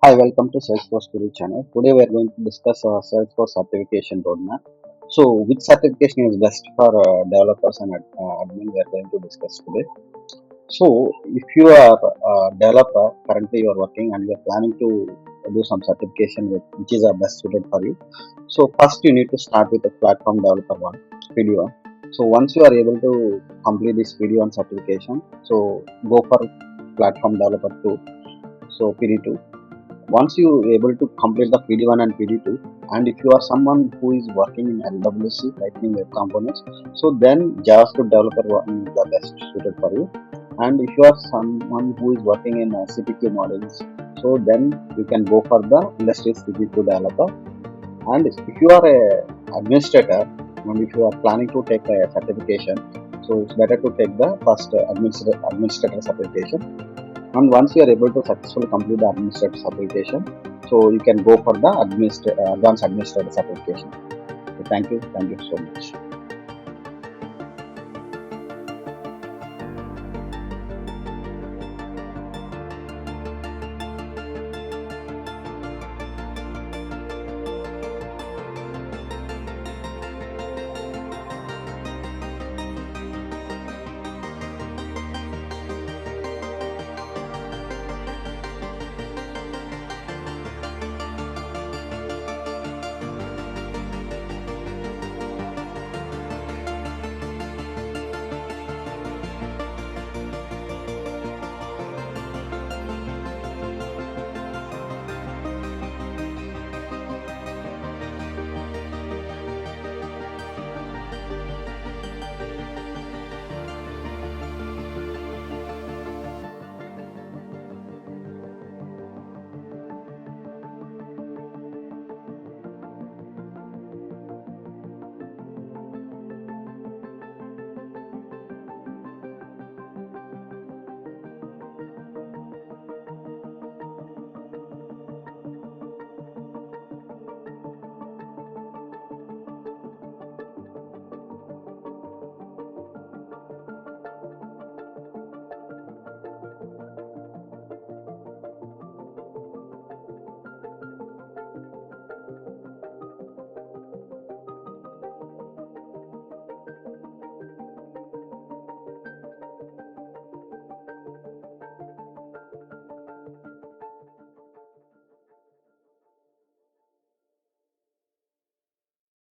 Hi, welcome to Salesforce Guru channel. Today we are going to discuss Salesforce certification roadmap. So, which certification is best for developers and admin? We are going to discuss today. So, if you are a developer, currently you are working and you are planning to do some certification which is best suited for you. So, first you need to start with the platform developer one, PD1. So, once you are able to complete this PD1 certification, so go for platform developer 2. So, PD2. Once you able to complete the PD1 and PD2, and if you are someone who is working in LWC Lightning Web Components, so then JavaScript developer one is the best suited for you. And if you are someone who is working in CPQ models, so then you can go for the industry CPQ developer. And if you are a administrator, and if you are planning to take a certification, so it's better to take the first administrator certification. And once you are able to successfully complete the administrator certification, so you can go for the advanced administrator certification. So thank you so much.